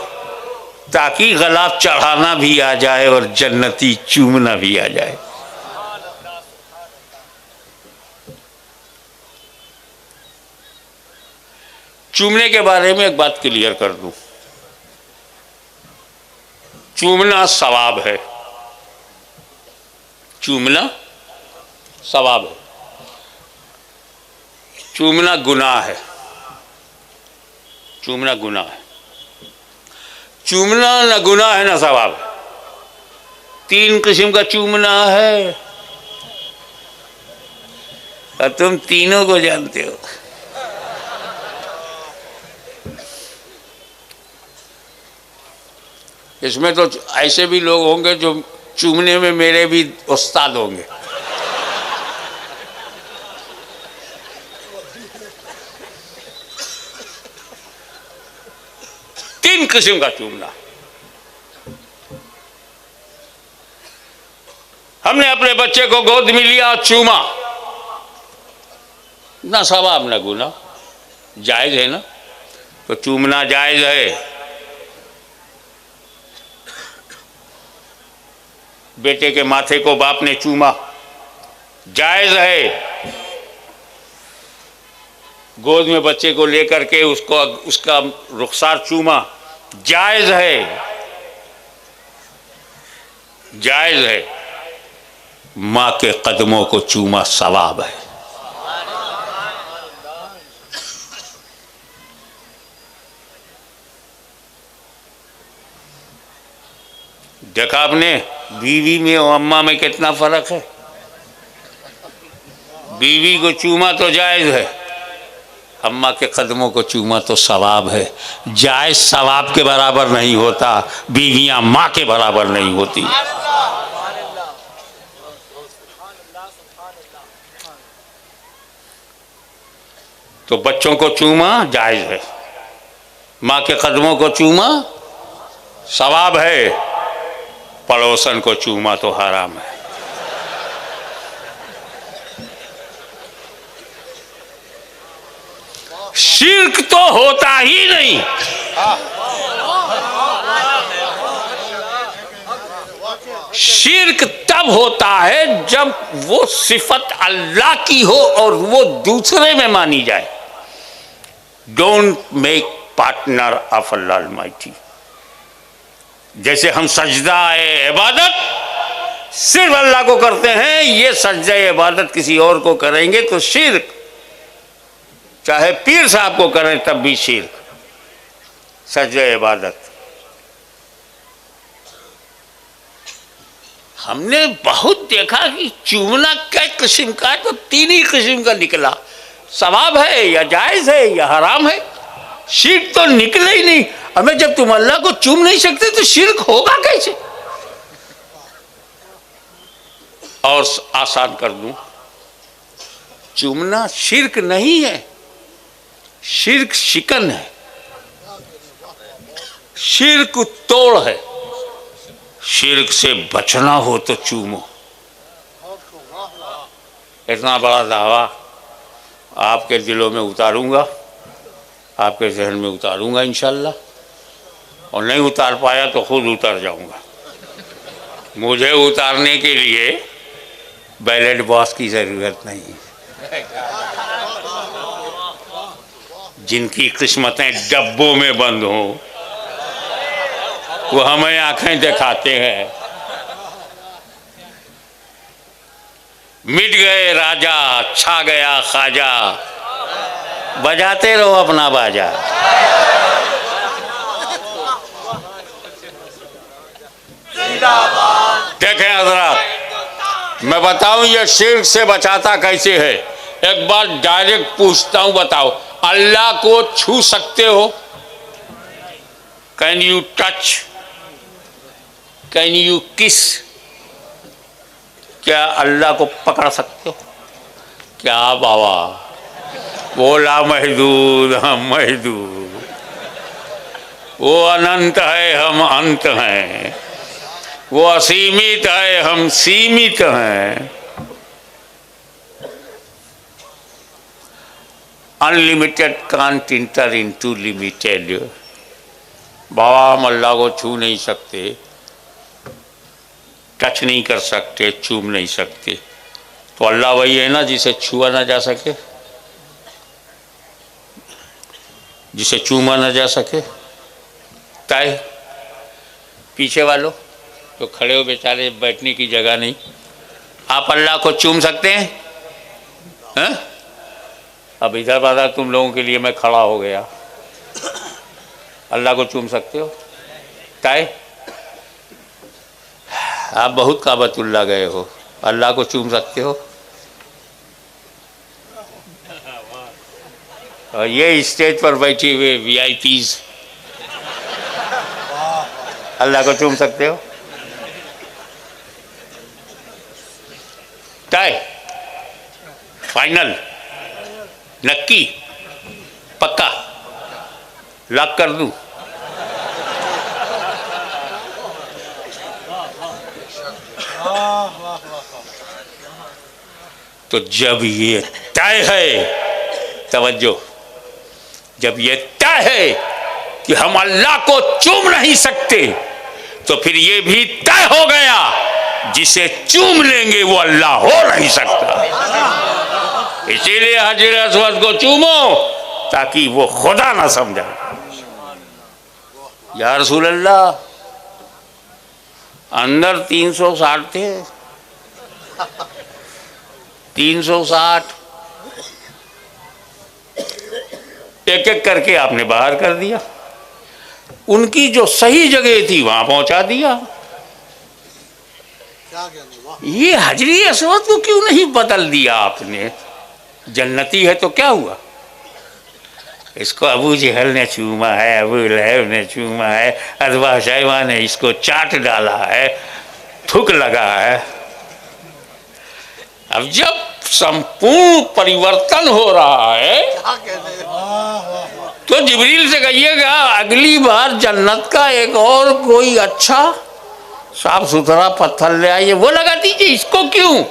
ताकि गला चढ़ाना भी आ जाए और जन्नती चूमना भी आ जाए। चूमने के बारे में एक बात क्लियर कर दूं, चूमना सवाब है, चूमना सवाब है, चूमना गुनाह है, चूमना गुनाह है। चूमना न गुनाह है न सवाब है। 3 किस्म का चूमना है और तुम तीनों को जानते हो। इसमें तो ऐसे भी लोग होंगे जो चूमने में मेरे भी उस्ताद होंगे। तीन किस्म का चूमना। हमने अपने बच्चे को गोद में लिया और चूमा, ना सवाब ना गुनाह, जायज है ना, तो चूमना जायज है। बेटे के माथे को बाप ने चूमा, जायज है। गोद में बच्चे को लेकर के उसका रुखसार चूमा, जायज है, जायज है। मां के कदमों को चूमा सवाब है। देखा आपने बीवी में और अम्मा में कितना फर्क है। बीवी को चूमा तो जायज है, अम्मा के कदमों को चूमा तो सवाब है। जायज सवाब के बराबर नहीं होता, बीवियां माँ के बराबर नहीं होती। तो बच्चों को चूमा जायज है, माँ के कदमों को चूमा सवाब है, पड़ोसन को चूमा तो हराम है। शिर्क तो होता ही नहीं। शिर्क तब होता है जब वो सिफत अल्लाह की हो और वो दूसरे में मानी जाए। Don't make partner of Allah Almighty. जैसे हम सजदा इबादत सिर्फ अल्लाह को करते हैं, ये सजदा इबादत किसी और को करेंगे तो शिर्क। चाहे पीर साहब को करें तब भी शिर्क, सजदा इबादत। हमने बहुत देखा कि चूमना कई किस्म का, तो 3 ही किस्म का निकला। सवाब है या जायज है या हराम है, शिर्क तो निकले ही नहीं। हमें जब तुम अल्लाह को चूम नहीं सकते तो शिर्क होगा कैसे। और आसान कर दूं, चूमना शिर्क नहीं है, शिर्क शिकन है, शिर्क तोड़ है। शिर्क से बचना हो तो चूमो। इतना बड़ा दावा आपके दिलों में उतारूंगा, आपके जहन में उतारूंगा इंशाल्लाह, और नहीं उतार पाया तो खुद उतर जाऊंगा। मुझे उतारने के लिए बैलेट बॉक्स की ज़रूरत नहीं। जिनकी किस्मतें डब्बों में बंद हों वो हमें आंखें दिखाते हैं। मिट गए राजा, छा गया ख्वाजा, बजाते रहो अपना बाजा। देखें हजरात, मैं बताऊं ये शिर्क से बचाता कैसे है। एक बार डायरेक्ट पूछता हूं, बताओ अल्लाह को छू सकते हो? Can you touch, can you किस? क्या अल्लाह को पकड़ सकते हो? क्या बाबा, वो लामहदूद हम महदूद, वो अनंत है हम अंत हैं, वो असीमित है हम सीमित हैं। Unlimited can't enter into limited. बाबा हम अल्लाह को छू नहीं सकते, टच नहीं कर सकते, चूम नहीं सकते। तो अल्लाह वही है ना जिसे छुआ ना जा सके, जिसे चूमा ना जा सके। तय पीछे वालों तो खड़े हो बेचारे, बैठने की जगह नहीं, आप अल्लाह को चूम सकते हैं? हैं? अब इधर बाधा तुम लोगों के लिए मैं खड़ा हो गया, अल्लाह को चूम सकते हो? तय आप बहुत काबतुल्लाह गए हो, अल्लाह को चूम सकते हो? और ये स्टेज पर बैठे हुए वीआईपीज अल्लाह को चूम सकते हो? तय फाइनल, नक्की, पक्का, लॉक कर दूं? तो जब ये तय है, तवज्जो, जब ये तय है कि हम अल्लाह को चूम नहीं सकते, तो फिर ये भी तय हो गया जिसे चूम लेंगे वो अल्लाह हो नहीं सकता। इसीलिए हजर अस्वद को चूमो ताकि वो खुदा ना समझा। या रसूल अल्लाह, अंदर 360 थे, 360 एक एक करके आपने बाहर कर दिया, उनकी जो सही जगह थी वहां पहुंचा दिया। ये हजरी अस्वद को क्यों नहीं बदल दिया आपने? जन्नती है तो क्या हुआ? इसको अबू जहल ने चूमा है, अबू लहब ने चूमा है, अदवा शैवा ने इसको चाट डाला है, थूक लगा है। अब जब संपूर्ण परिवर्तन हो रहा है तो जिब्रील से कहिएगा अगली बार जन्नत का एक और कोई अच्छा साफ सुथरा पत्थर ले आइए, वो लगा दीजिए। इसको क्यों?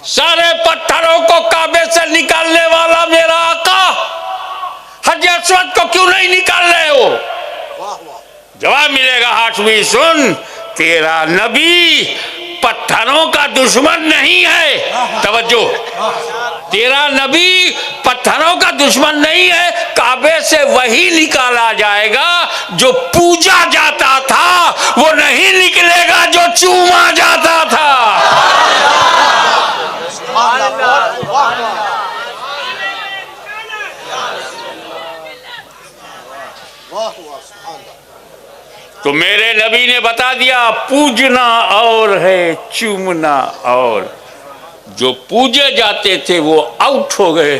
सारे पत्थरों को काबे से निकालने वाला मेरा आका हज अस्वद को क्यों नहीं निकाल रहे हो? जवाब मिलेगा हाशमी, सुन, तेरा नबी पत्थरों का दुश्मन नहीं है। तवज्जो, तेरा नबी पत्थरों का दुश्मन नहीं है, काबे से वही निकाला जाएगा जो पूजा जाता था, वो नहीं निकलेगा जो चूमा जाता था। तो मेरे नबी ने बता दिया पूजना और है चूमना और। जो पूजे जाते थे वो आउट हो गए,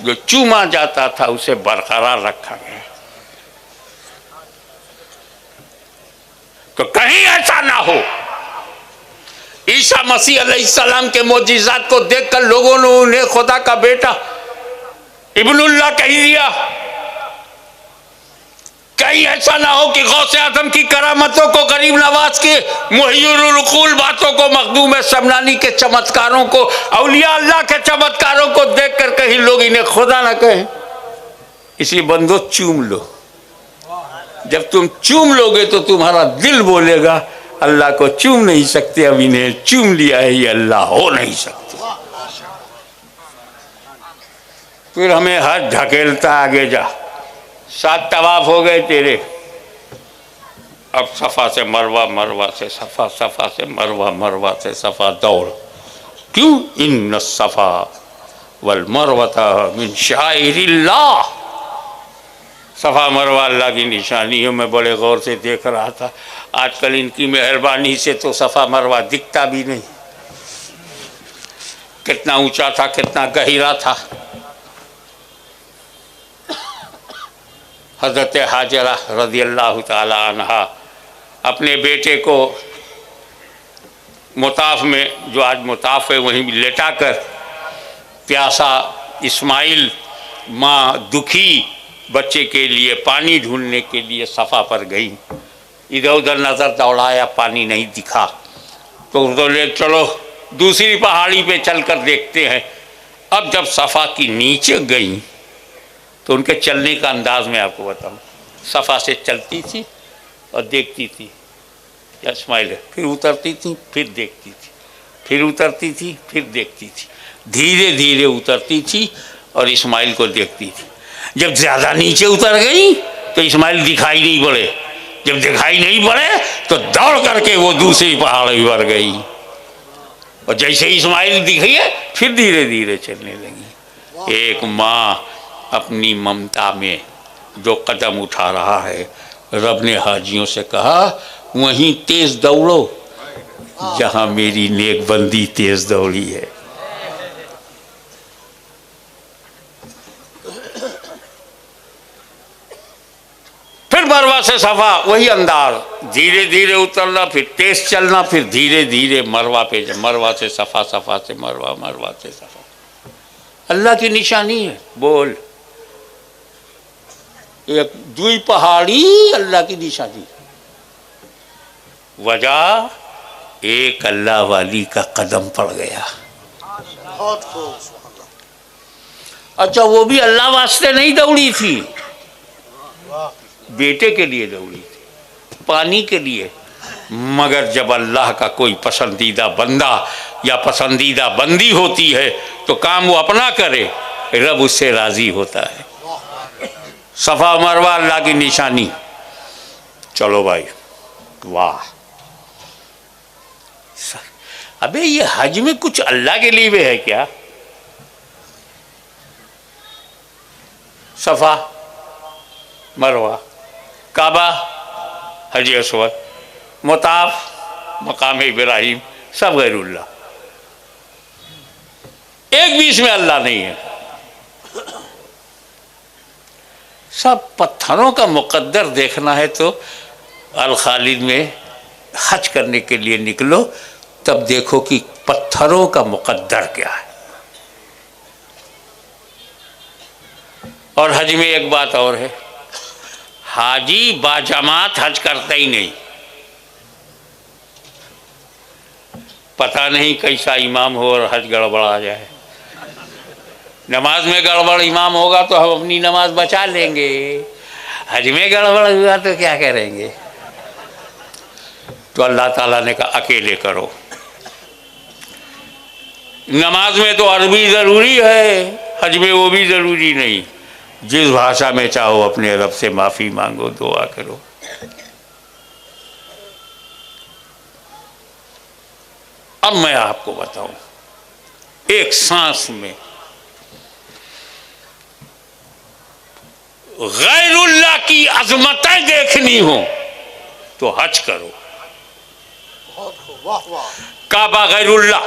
जो चूमा जाता था उसे बरकरार रखा गया। तो कहीं ऐसा ना हो ईसा मसीह अलैहिस्सलाम के मोजिज़ात को देखकर लोगों ने उन्हें खुदा का बेटा इब्नुल्लाह कह दिया। कहीं ऐसा ना हो कि गौसे आजम की करामतों को, गरीब नवाज के मुहय्यिरुल उक़ूल बातों को, मखदूम शमनानी के चमत्कारों को, औलिया अल्लाह के चमत्कारों को देखकर कहीं लोग इन्हें खुदा ना कहें। इसलिए बंदो चूम लो। जब तुम चूम लोगे तो तुम्हारा दिल बोलेगा अल्लाह को चूम नहीं सकते, अब इन्हें चूम लिया है, ये अल्लाह हो नहीं सकते। फिर हमें हाथ ढकेलता आगे जा। 7 तवाफ हो गए तेरे, अब सफ़ा से मरवा, मरवा से सफ़ा, सफ़ा से मरवा, मरवा से सफ़ा दौड़। क्यों? इन्न सफ़ा वल मरवता मिन शाइरिल्लाह। सफ़ा मरवा अल्लाह की निशानी है। मैं बड़े गौर से देख रहा था, आजकल इनकी मेहरबानी से तो सफ़ा मरवा दिखता भी नहीं। कितना ऊंचा था, कितना गहरा था। हज़रत हाजरा रज़ियल्लाहु ताला अन्हा अपने बेटे को मुताफ में, जो आज मुताफ है वहीं लेटा कर, प्यासा इस्माइल माँ दुखी बच्चे के लिए पानी ढूंढने के लिए सफ़ा पर गई। इधर उधर नज़र दौड़ाया, पानी नहीं दिखा। तो बोले चलो दूसरी पहाड़ी पे चलकर देखते हैं। अब जब सफ़ा की नीचे गई तो उनके चलने का अंदाज मैं आपको बताऊं। सफ़ा से चलती थी और देखती थी, क्या स्माइल है, फिर उतरती थी, फिर देखती थी, फिर उतरती थी, फिर देखती थी, धीरे धीरे उतरती थी और इस्माइल को देखती थी। जब ज़्यादा नीचे उतर गई तो इस्माइल दिखाई नहीं पड़े, जब दिखाई नहीं पड़े तो दौड़ करके वो दूसरी पहाड़ी पर गई, और जैसे इस्माइल दिखी है फिर धीरे धीरे चलने लगी। एक माँ अपनी ममता में जो कदम उठा रहा है, रब ने हाजियों से कहा वहीं तेज दौड़ो जहां मेरी नेक बंदी तेज दौड़ी है। फिर मरवा से सफा वही अंदाज, धीरे धीरे उतरना, फिर तेज चलना, फिर धीरे धीरे मरवा पे, मरवा से सफा, सफा से मरवा, मरवा से सफा। अल्लाह की निशानी है। बोल, एक दुई पहाड़ी अल्लाह की निशानी। वजह एक अल्लाह वाली का कदम पड़ गया। अच्छा, वो भी अल्लाह वास्ते नहीं दौड़ी थी, बेटे के लिए दौड़ी थी, पानी के लिए। मगर जब अल्लाह का कोई पसंदीदा बंदा या पसंदीदा बंदी होती है तो काम वो अपना करे, रब उससे राजी होता है। सफा मरवा अल्लाह की निशानी। चलो भाई, वाह। अबे ये हज में कुछ अल्लाह के लिए भी है क्या? सफा मरवा, काबा, हज अस्वद, मुताफ, मकाम इब्राहिम, सब गैरुल्लाह। एक भी इसमें अल्लाह नहीं है। सब पत्थरों का मुकद्दर देखना है तो अल खालिद में हज करने के लिए निकलो, तब देखो कि पत्थरों का मुकद्दर क्या है। और हज में एक बात और है, हाजी बाजमात हज करता ही नहीं। पता नहीं कैसा इमाम हो और हज गड़बड़ा जाए। नमाज में गड़बड़ इमाम होगा तो हम अपनी नमाज बचा लेंगे, हज में गड़बड़ हुआ तो क्या करेंगे? तो अल्लाह ताला ने कहा अकेले करो। नमाज में तो अरबी ज़रूरी है, हज में वो भी ज़रूरी नहीं। जिस भाषा में चाहो अपने रब से माफ़ी मांगो, दुआ करो। अब मैं आपको बताऊं, एक सांस में गैरुल्लाह की अजमतें देखनी हो तो हज करो। काबा गैरुल्लाह,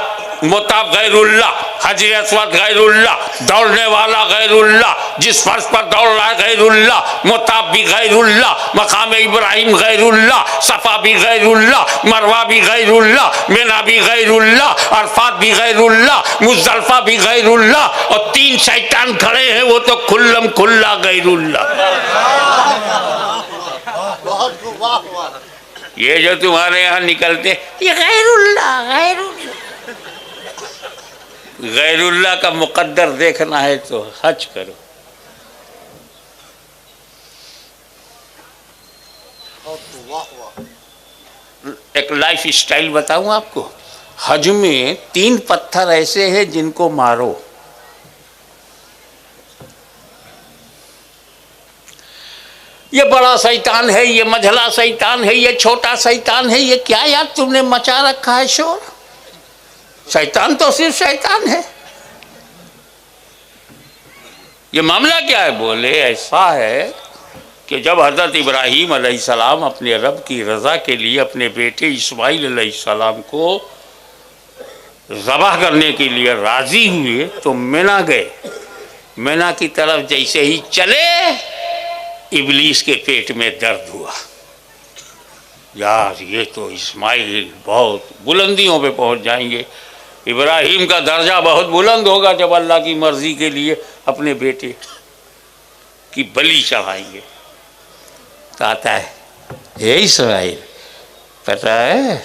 मुताफ गैरुल्लाह, हजर अस्वद गैरुल्लाह, दौड़ने वाला गैरुल्लाह, जिस फर्श पर दौड़ रहा है गैरुल्लाह, मुताफ भी गैरुल्लाह, मकाम इब्राहिम गैरुल्लाह, सफा भी गैरुल्लाह, मरवा भी गैरुल्लाह, मिना भी गैरुल्लाह, अरफात भी गैरुल्लाह, मुज़दलिफा भी गैरुल्लाह, और तीन शैतान खड़े हैं वो तो खुल्लम खुल्ला गैरुल्लाह। ये जो तुम्हारे यहाँ निकलते ये गैरुल्लाह, गैरुल्लाह। गैरुल्लाह का मुकद्दर देखना है तो हज करो। एक लाइफ स्टाइल बताऊं आपको। हज में 3 पत्थर ऐसे हैं जिनको मारो। ये बड़ा शैतान है, ये मझला शैतान है, ये छोटा शैतान है, ये क्या यार तुमने मचा रखा है शोर? शैतान तो सिर्फ शैतान है। ये मामला क्या है? बोले ऐसा है कि जब हज़रत इब्राहीम अलैहिस्सलाम अपने रब की रज़ा के लिए अपने बेटे इस्माइल अलैहिस्सलाम को ज़बह करने के लिए राज़ी हुए तो मिना गए। मिना की तरफ जैसे ही चले, इब्लीस के पेट में दर्द हुआ। यार ये तो इस्माइल बहुत बुलंदियों पे पहुंच जाएंगे, इब्राहीम का दर्जा बहुत बुलंद होगा जब अल्लाह की मर्ज़ी के लिए अपने बेटे की बलि चढ़ाएंगे। तो आता है, हे इस्माइल, पता है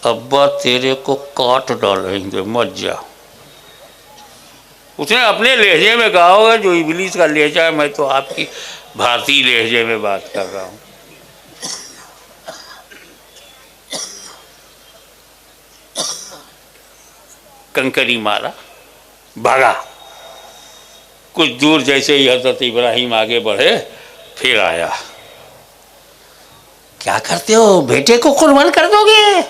अब्बा तेरे को काट डालेंगे, मत जा। उसने अपने लहजे में कहा होगा जो इब्लीस का लहजा है, मैं तो आपकी भारतीय लहजे में बात कर रहा हूं। कंकरी मारा, भागा। कुछ दूर जैसे ही हजरत इब्राहिम आगे बढ़े, फिर आया। क्या करते हो, बेटे को कुर्बान कर दोगे?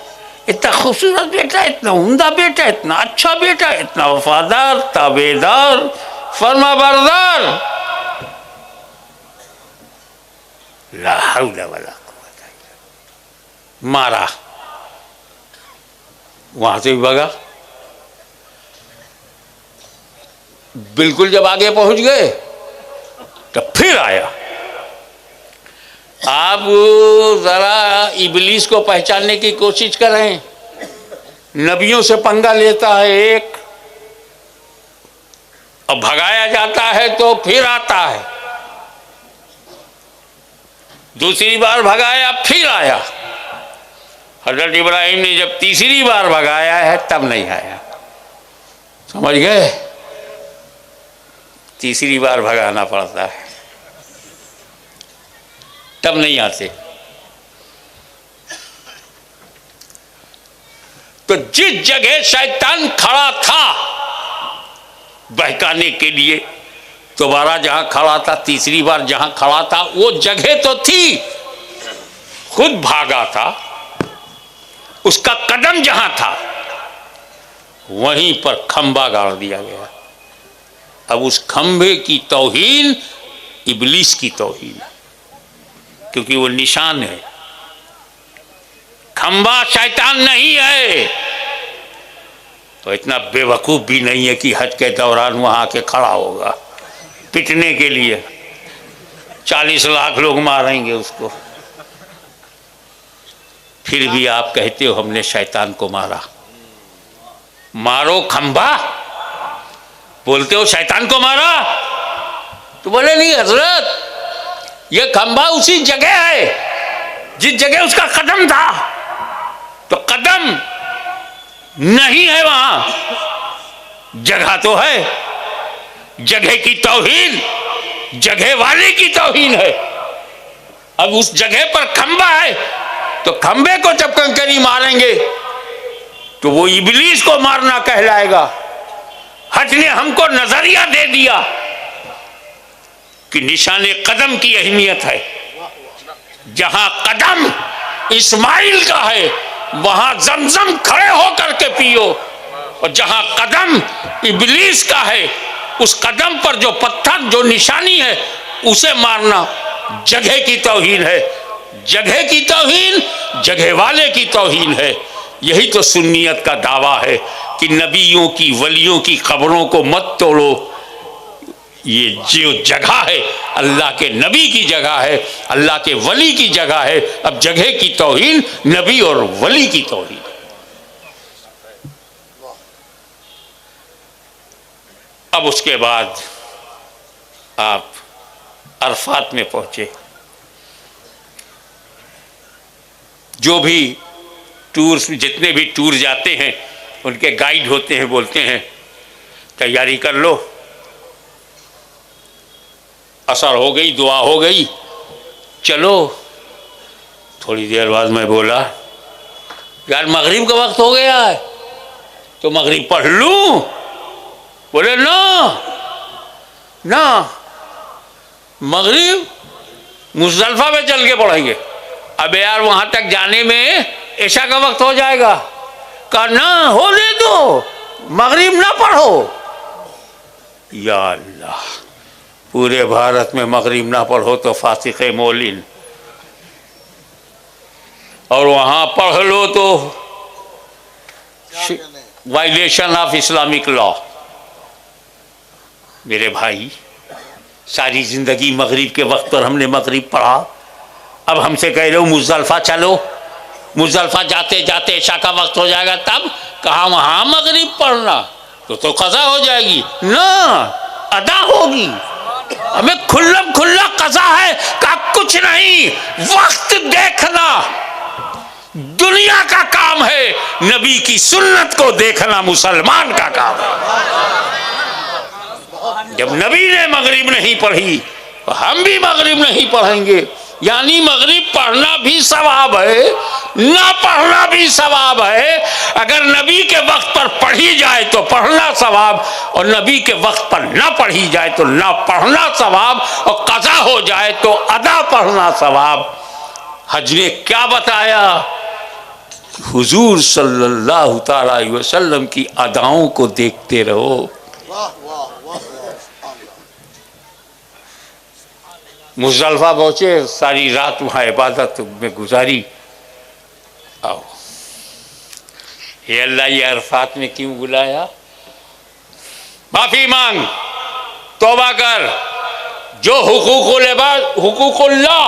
इतना खूबसूरत बेटा, इतना उम्दा बेटा, इतना अच्छा बेटा, इतना वफादार, ताबेदार, फरमाबरदार। ला हौला वला कुव्वता इल्ला बिल्लाह। मारा, वहां से भी भागा। बिल्कुल जब आगे पहुंच गए तो फिर आया। आप जरा इबलीस को पहचानने की कोशिश करें। नबियों से पंगा लेता है एक, और भगाया जाता है तो फिर आता है। दूसरी बार भगाया, फिर आया। हजरत इब्राहिम ने जब तीसरी बार भगाया है तब नहीं आया। समझ गए? तीसरी बार भगाना पड़ता है, तब नहीं आते। तो जिस जगह शैतान खड़ा था बहकाने के लिए, दोबारा जहां खड़ा था, तीसरी बार जहां खड़ा था, वो जगह तो थी, खुद भागा था। उसका कदम जहां था वहीं पर खंबा गाड़ दिया गया। अब उस खंबे की तौहीन इब्लीस की तौहीन है, क्योंकि वो निशान है। खंबा शैतान नहीं है। तो इतना बेवकूफ भी नहीं है कि हज के दौरान वहां आके खड़ा होगा पिटने के लिए। 40 लाख लोग मारेंगे उसको, फिर भी आप कहते हो हमने शैतान को मारा। मारो खंबा, बोलते हो शैतान को मारा। तो बोले नहीं हजरत, ये खंबा उसी जगह है जिस जगह उसका कदम था। तो कदम नहीं है वहां, जगह तो है। जगह की तौहीन जगह वाले की तौहीन है। अब उस जगह पर खंबा है, तो खंबे को जब कंकरी मारेंगे तो वो इब्लीस को मारना कहलाएगा। हज ने हमको नजरिया दे दिया कि निशाने कदम की अहमियत है। जहां कदम इस्माइल का है वहां जमजम खड़े होकर के पियो, और जहां कदम इब्लीस का है उस कदम पर जो पत्थर, जो निशानी है, उसे मारना जगह की तौहीन है। जगह की तौहीन जगह वाले की तौहीन है। यही तो सुन्नियत का दावा है कि नबियों की, वलियों की कब्रों को मत तोड़ो। ये जो जगह है अल्लाह के नबी की जगह है, अल्लाह के वली की जगह है। अब जगह की तौहीन नबी और वली की तौहीन। अब उसके बाद आप अरफात में पहुंचे। जो भी टूर्स, जितने भी टूर जाते हैं उनके गाइड होते हैं, बोलते हैं तैयारी कर लो, असर हो गई, दुआ हो गई, चलो। थोड़ी देर बाद मैं बोला यार मगरिब का वक्त हो गया है, तो मगरिब पढ़ लूं? बोले ना ना, मगरिब मुज़दलिफा में चल के पढ़ेंगे। अब यार वहां तक जाने में ऐशा का वक्त हो जाएगा। कहा ना, होने दो, मगरिब ना पढ़ो। या अल्लाह, पूरे भारत में मगरिब ना पढ़ो तो फासिक मोलिन, और वहां पढ़ लो तो वायलेशन ऑफ इस्लामिक लॉ। मेरे भाई, सारी जिंदगी मगरिब के वक्त पर हमने मगरिब पढ़ा, अब हमसे कह रहे हो मुज़दलिफा चलो, मुज़दलिफा जाते जाते इशा का वक्त हो जाएगा, तब कहाँ वहां मगरिब पढ़ना, तो कज़ा हो जाएगी ना, अदा होगी। हमें खुल्लम खुल्ला कज़ा है का कुछ नहीं, वक्त देखना दुनिया का काम है, नबी की सुन्नत को देखना मुसलमान का काम है। जब नबी ने मगरिब नहीं पढ़ी हम भी मगरिब नहीं पढ़ेंगे, यानी मगरिब पढ़ना भी सवाब है, ना पढ़ना भी सवाब है। अगर नबी के वक्त पर पढ़ी जाए तो पढ़ना सवाब, और नबी के वक्त पर ना पढ़ी जाए तो ना पढ़ना सवाब, और कज़ा हो जाए तो अदा पढ़ना सवाब। हज ने क्या बताया? हुजूर सल्लल्लाहु ताला अलैहि वसल्लम की अदाओं को देखते रहो। मुज़दलिफ़ा पहुंचे, सारी रात वहाँ इबादत में गुजारी। आओ, ये अल्लाह ये अरफात में क्यों बुलाया? माफ़ी मांग, तौबा कर। जो हुकूकुल्लाह,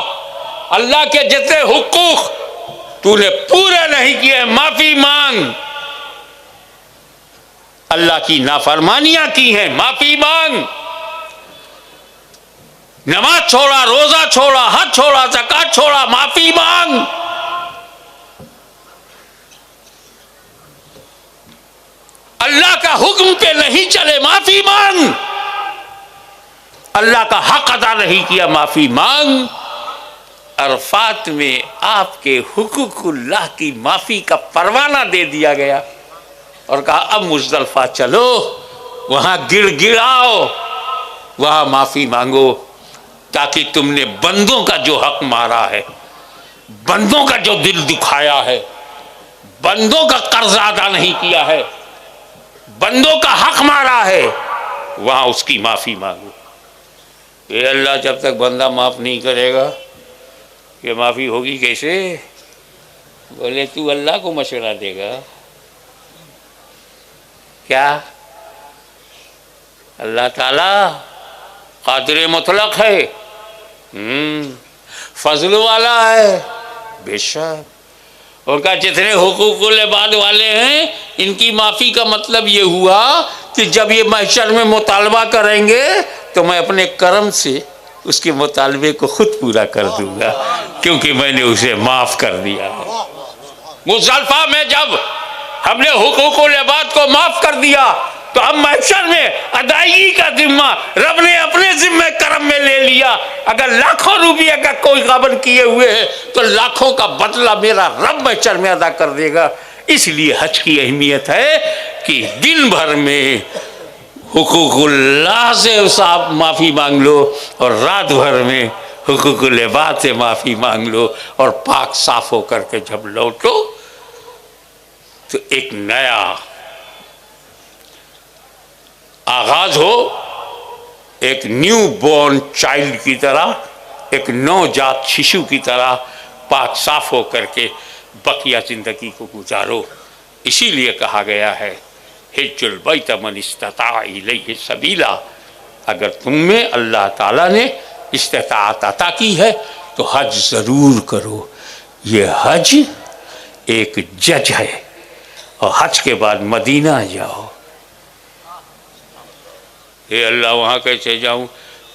अल्लाह के जितने हुकूक तूने पूरे नहीं किए, माफ़ी मांग। अल्लाह की नाफरमानियां की हैं, माफ़ी मांग। नमाज छोड़ा, रोजा छोड़ा, हज छोड़ा, ज़कात छोड़ा, माफी मांग। अल्लाह का हुक्म पे नहीं चले, माफी मांग। अल्लाह का हक अदा नहीं किया, माफी मांग। अरफात में आपके हुकूकुल्लाह की माफी का परवाना दे दिया गया और कहा अब मुज़दलिफ़ा चलो, वहां गिड़गिड़ाओ, वहां माफी मांगो, ताकि तुमने बंदों का जो हक मारा है, बंदों का जो दिल दुखाया है, बंदों का कर्ज अदा नहीं किया है, बंदों का हक मारा है, वहां उसकी माफी मांगो। ये अल्लाह जब तक बंदा माफ नहीं करेगा, ये माफी होगी कैसे? बोले तू अल्लाह को मशवरा देगा क्या? अल्लाह ताला कादिर मुतलक है, फजल वाला है, बेशक। उनका जितने हुकूकुल इबाद वाले हैं, इनकी माफ़ी का मतलब ये हुआ कि जब ये महशर में मुतालबा करेंगे तो मैं अपने करम से उसके मुतालबे को खुद पूरा कर दूंगा, क्योंकि मैंने उसे माफ़ कर दिया है। मुज़दलिफ़ा में जब हमने हुकूकुल इबाद को माफ़ कर दिया तो अब महशर में अदायगी का जिम्मा रब ने अपने जिम्मे करम में ले लिया। अगर लाखों रुपये का कोई गबन किए हुए है तो लाखों का बदला मेरा रब महशर में अदा कर देगा। इसलिए हज की अहमियत है कि दिन भर में हुकूकुल्लाह से आप माफ़ी मांग लो और रात भर में हुकूकुल इबाद से माफ़ी मांग लो, और पाक साफ होकर के जब लौटो तो एक नया आगाज हो, एक न्यू बॉर्न चाइल्ड की तरह, एक नवजात शिशु की तरह पाक साफ हो करके बकिया जिंदगी को गुजारो। इसीलिए कहा गया है हिज्जुल बैत मन इस्तता इलैहि सबीला। अगर तुम में अल्लाह ताला ने इस्तिताअत अता की है तो हज ज़रूर करो। ये हज एक जज है, और हज के बाद मदीना जाओ। ये अल्लाह वहाँ कैसे जाऊँ?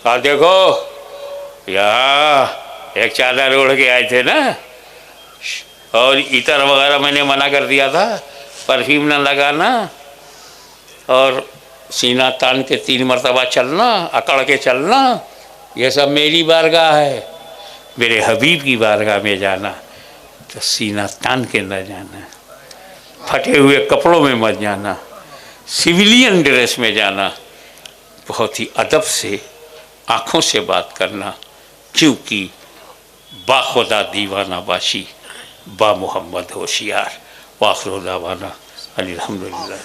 कहा देखो यहाँ एक चादर ओढ़ के आए थे ना, और इतर वगैरह मैंने मना कर दिया था, परफ्यूम ना लगाना, और सीना तान के 3 मरतबा चलना, अकड़ के चलना, ये सब मेरी बारगाह है। मेरे हबीब की बारगाह में जाना तो सीना तान के न जाना, फटे हुए कपड़ों में मत जाना, सिविलियन ड्रेस में जाना, बहुत ही अदब से आँखों से बात करना, क्योंकि बाखुदा दीवाना बाशी बा मोहम्मद होशियार। वाखिर दावाना अल्हम्दुलिल्लाह।